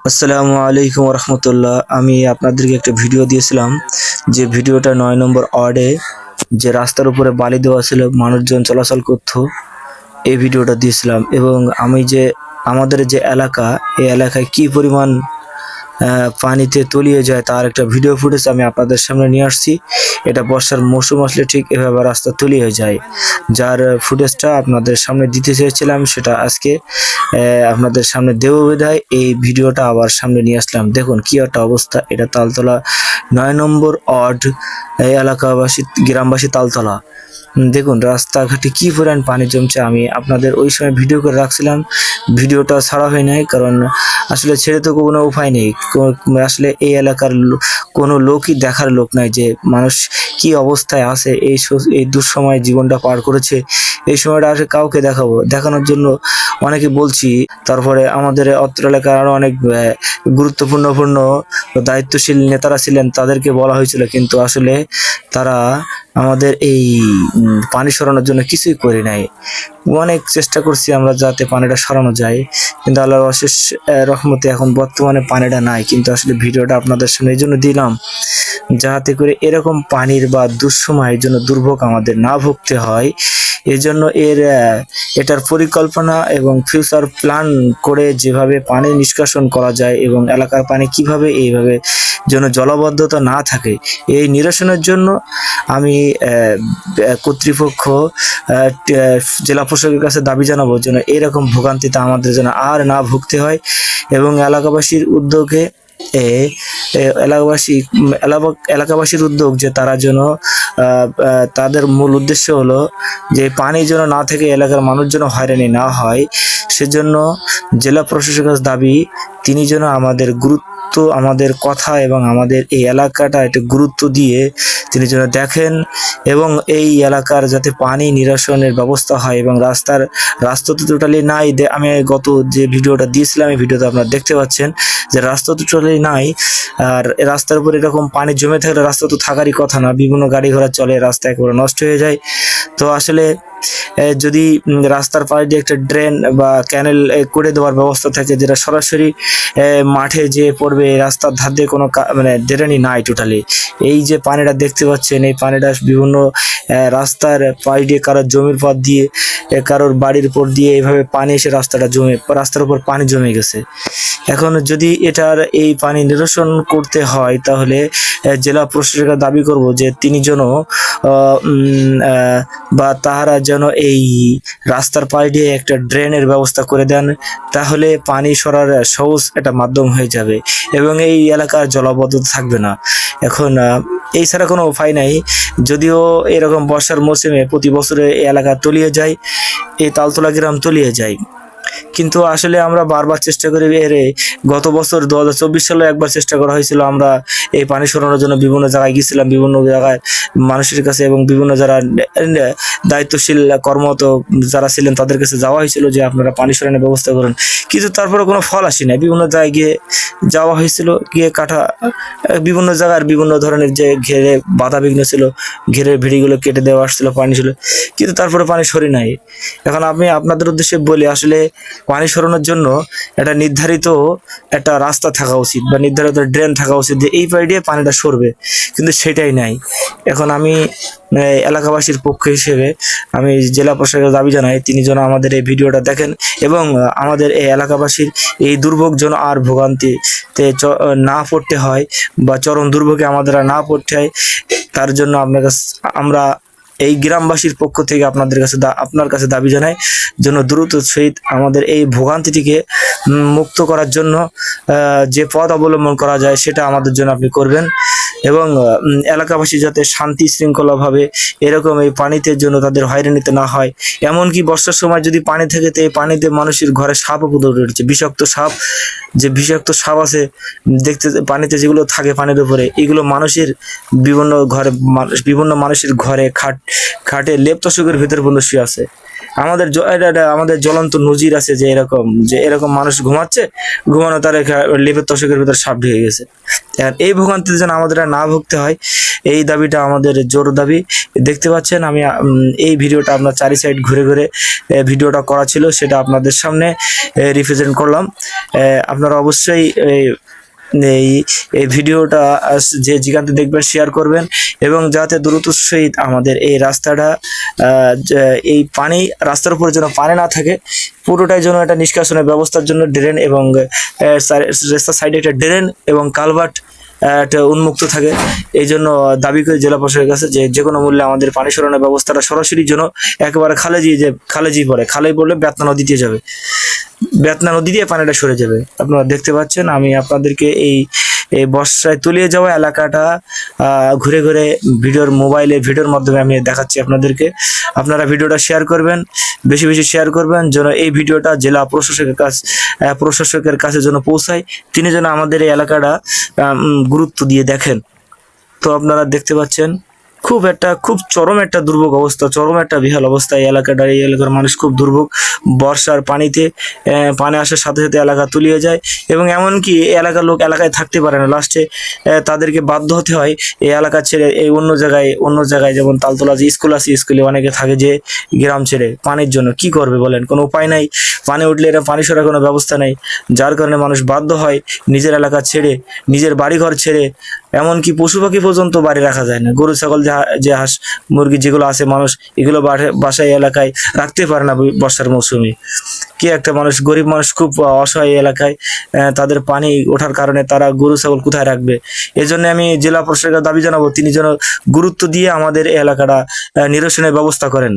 আসসালামু আলাইকুম রহমতুল্লাহ। আমি আপনাদেরকে একটা ভিডিও দিয়েছিলাম, যে ভিডিওটা 9 নম্বর ওয়ার্ডে যে রাস্তার উপরে বালি দেওয়া ছিল, মানুষজন চলাচল করতো, এই ভিডিওটা দিয়েছিলাম। এবং আমি যে আমাদের যে এলাকা, এই এলাকায় কি পরিমাণ পানিতে তলিয়ে যায় তার একটা ভিডিও ফুটেজ আমি আপনাদের সামনে নিয়ে আসছি। এটা বর্ষার মৌসুম আসলে ঠিক এভাবে রাস্তা তলিয়ে যায়, যার ফুটেজটা আপনাদের সামনে দিতে চেয়েছিলাম, সেটা আজকে আপনাদের সামনে দেব বিধায় এই ভিডিওটা আবার সামনে নিয়ে আসলাম। দেখুন কি একটা অবস্থা। এটা তালতলা 9 নম্বর ওয়ার্ড, এই এলাকাবাসী গ্রামবাসী তালতলা। দেখুন রাস্তাঘাটে কি পরিমাণ পানি জমছে। আমি আপনাদের ওই সময় ভিডিও করে রাখছিলাম, ভিডিওটা ছাড়া হয় নাই, কারণ আসলে ছেড়ে তো কোনো উপায় নেই। আসলে এই এলাকার কোনো লোকই দেখার লোক নাই যে মানুষ কি অবস্থায় আছে, এই দুঃসময় জীবনটা পার করেছে। এই সময়টা আসলে কাউকে দেখানোর জন্য অনেকে বলছি। তারপরে আমাদের অত্র এলাকার আরো অনেক গুরুত্বপূর্ণ দায়িত্বশীল নেতারা ছিলেন, তাদেরকে বলা হয়েছিল, কিন্তু আসলে তারা আমাদের এই পানি সরানোর জন্য কিছুই করে নাই। অনেক চেষ্টা করছি আমরা যাতে পানিটা সরানো যায়, কিন্তু আল্লাহর অশেষ রহমতে এখন বর্তমানে পানিটা নাই। কিন্তু আসলে ভিডিওটা আপনাদের সামনে এই জন্য দিলাম, যাতে করে এরকম পানির বা দুঃসময়ের জন্য দুর্ভোগ আমাদের না ভুগতে হয়। এজন্য এটার পরিকল্পনা এবং ফিউচার প্ল্যান করে যেভাবে পানি নিষ্কাশন করা যায় এবং এলাকার পানি কিভাবে এইভাবে যেন জলাবদ্ধতা না থাকে, এই নিরসনের জন্য আমি কর্তৃপক্ষ জেলা প্রশাসকের কাছে দাবি জানাবো যেন এরকম ভোগান্তিতে আমাদের যেন আর না ভুগতে হয়। এবং এলাকাবাসীর উদ্যোগে এলাকাবাসীর উদ্যোগ যে তারা যেন তাদের মূল উদ্দেশ্য হলো যে পানি যেন না থেকে এলাকার মানুষ যেন হয়রানি না হয়, সেজন্য জেলা প্রশাসকের দাবি তিনি যেন আমাদের কথা এবং আমাদের এই এলাকাটা একটু গুরুত্ব দিয়ে তিনি যেন দেখেন এবং এই এলাকার যাতে পানি নিরসনের ব্যবস্থা হয়। এবং রাস্তা তো টোটালি নাই। আমি গত যে ভিডিওটা দিয়েছিলাম, এই ভিডিওতে আপনারা দেখতে পাচ্ছেন যে রাস্তা তো টোটালি নাই। আর রাস্তার উপর এরকম পানি জমে থাকলে রাস্তা তো থাকারই কথা না, বিভিন্ন গাড়ি ঘোড়া চলে, রাস্তা একেবারে নষ্ট হয়ে যায়। তো আসলে যদি রাস্তার পাশে দিয়ে একটা ড্রেন বা ক্যানেল করে দেওয়ার ব্যবস্থা থাকে, যেটা সরাসরি মাঠে যে পড়বে, রাস্তার ধার দিয়ে কোনো মানে ড্রেনই নাই টোটালি। এই যে পানিটা দেখতে পাচ্ছেন, এই পানিটা বিভিন্ন রাস্তার পাশ দিয়ে, কারোর জমির পথ দিয়ে, কারোর বাড়ির উপর দিয়ে এইভাবে পানি এসে রাস্তার উপর পানি জমে গেছে। এখন যদি এই পানি নিরসন করতে হয়, তাহলে জেলা প্রশাসকের দাবি করব যে তিনি যেন বা তাহারা যেন এই রাস্তার পাশ দিয়ে একটা ড্রেনের ব্যবস্থা করে দেন, তাহলে পানি সরার সহজ একটা মাধ্যম হয়ে যাবে এবং এই এলাকার জলাবদ্ধতা থাকবে না। এখন এই ছাড়া কোনো উপায় নাই। যদিও এরকম বর্ষার মৌসুমে প্রতি বছরে এই এলাকা তলিয়ে যায়, এই তালতলা গ্রাম তলিয়ে যায়, কিন্তু আসলে আমরা বারবার চেষ্টা করি। গত বছর 2024 সালে একবার চেষ্টা করা হয়েছিল, আমরা এই পানি সরানোর জন্য বিভিন্ন জায়গায় গিয়েছিলাম, বিভিন্ন জায়গায় মানুষের কাছে এবং বিভিন্ন যারা দায়িত্বশীল কর্মরত যারা ছিলেন তাদের কাছে যাওয়া হয়েছিল যে আপনারা পানি সরানোর ব্যবস্থা করেন, কিন্তু তারপরে কোনো ফল আসে না। বিভিন্ন জায়গায় যাওয়া হয়েছিল, গিয়ে বিভিন্ন জায়গার বিভিন্ন ধরনের যে ঘেরে বাধা বিঘ্ন ছিল, ঘেরের ভিড়িগুলো কেটে দেওয়া আসছিল, পানি ছিল, কিন্তু তারপরে পানি সরে নাই। এখন আমি আপনাদের উদ্দেশ্যে বলি, আসলে পানি সরানোর জন্য নির্ধারিত একটা রাস্তা থাকা উচিত বা নির্ধারিত ড্রেন থাকা উচিত, যে এই পাশ দিয়ে পানিটা সরবে, কিন্তু সেটাই নাই। এখন আমি এলাকাবাসীর পক্ষ হিসেবে আমি জেলা প্রশাসকের দাবি জানাই তিনি যেন আমাদের এই ভিডিওটা দেখেন এবং আমাদের এই এলাকাবাসীর এই দুর্ভোগ যেন আর ভোগান্তিতে না পড়তে হয় বা চরম দুর্ভোগে আমাদের না পড়তে হয়, তার জন্য আমরা এই গ্রামবাসীর পক্ষ থেকে আপনার কাছে দাবি জানাই যেন দ্রুত সহিত আমাদের এই ভোগান্তিটিকে মুক্ত করার জন্য যে পথ অবলম্বন করা যায় সেটা আমাদের জন্য আপনি করবেন। এবং এলাকাবাসী যাতে শান্তি শৃঙ্খলাভাবে এরকম এই পানিতে জন্য তাদের হয়রানিতে না হয়। এমনকি বর্ষার সময় যদি পানি থাকে, তো এই পানিতে মানুষের ঘরে সাপও উঠে উঠেছে, বিষাক্ত সাপ আছে দেখতে পানিতে, যেগুলো থাকে পানির উপরে, এগুলো বিভিন্ন মানুষের ঘরে খাটে লেপ তোষকের ভিতরে পর্যন্ত শুয়ে আছে। আমাদের জ্বলন্ত নজির আছে যে এরকম মানুষ ঘুমানো তার লেপের তোষকের ভিতরে সাপ ঢুকে গেছে। এই ভোগান্তিতে যেন আমাদের না ভুগতে হয়, এই দাবিটা আমাদের জোর দাবি। দেখতে পাচ্ছেন আমি এই ভিডিওটা আপনার চারি সাইড ঘুরে ঘুরে ভিডিওটা করা ছিল, সেটা আপনাদের সামনে রিপ্রেজেন্ট করলাম। আপনারা অবশ্যই এই এই ভিডিওটা যে যেখানে দেখবেন শেয়ার করবেন, এবং যাতে দ্রুত সহিত আমাদের এই রাস্তাটা এই পানি রাস্তার উপরে যেন পানি না থাকে, পুরোটাই যেন একটা নিষ্কাশনের ব্যবস্থার জন্য ড্রেন এবং রাস্তার সাইডে একটা ড্রেন এবং কালভার্ট একটা উন্মুক্ত থাকে। এই জন্য দাবি করে জেলা প্রশাসনের কাছে যে কোনো মূল্যে আমাদের পানি সরানোর ব্যবস্থাটা সরাসরি যেন একেবারে খালেজি পড়লে বেতনা নদীতে যাবে, বেতনা নদী দিয়ে পানিটা সরে যাবে। আপনারা দেখতে পাচ্ছেন আমি আপনাদেরকে এই এই বর্ষায় তলিয়ে যাওয়া এলাকাটা ঘুরে ঘুরে ভিডিওর মাধ্যমে আমি দেখাচ্ছি আপনাদেরকে। আপনারা ভিডিওটা শেয়ার করবেন, বেশি বেশি শেয়ার করবেন, যেন এই ভিডিওটা জেলা প্রশাসকের কাছে যেন পৌঁছায়, তিনি যেন আমাদের এই এলাকাটা গুরুত্ব দিয়ে দেখেন। তো আপনারা দেখতে পাচ্ছেন খুব চরম একটা দুর্ভোগ অবস্থা, চরম একটা বিহাল অবস্থা এই এলাকার মানুষ খুব দুর্ভোগ। বর্ষার পানিতে পানি আসার সাথে সাথে এলাকা তলিয়ে যায়, এবং এমনকি এই এলাকার লোক এলাকায় থাকতে পারে না, লাস্টে তাদেরকে বাধ্য হতে হয় এই এলাকা ছেড়ে এই অন্য জায়গায় যেমন তালতলা যে স্কুল আছে, স্কুলে অনেকে থাকে যে গ্রাম ছেড়ে পানির জন্য। কি করবে বলেন, কোনো উপায় নাই, পানি উঠলে এটা পানি সরার কোনো ব্যবস্থা নেই, যার কারণে মানুষ বাধ্য হয় নিজের এলাকা ছেড়ে, নিজের বাড়িঘর ছেড়ে, এমনকি পশু পাখি পর্যন্ত বাড়ি রাখা যায় না, গরু ছাগল যে হাঁস মুরগি যেগুলো আছে মানুষ এগুলো বাসায় এলাকায় রাখতে পারে না বর্ষার মৌসুমে। কি একটা মানুষ, গরিব মানুষ খুব অসহায় এলাকায়, তাদের পানি ওঠার কারণে তারা গরু ছাগল কোথায় রাখবে। এই জন্য আমি জেলা প্রশাসকের দাবি জানাবো তিনি যেন গুরুত্ব দিয়ে আমাদের এই এলাকাটা নিরসনের ব্যবস্থা করেন।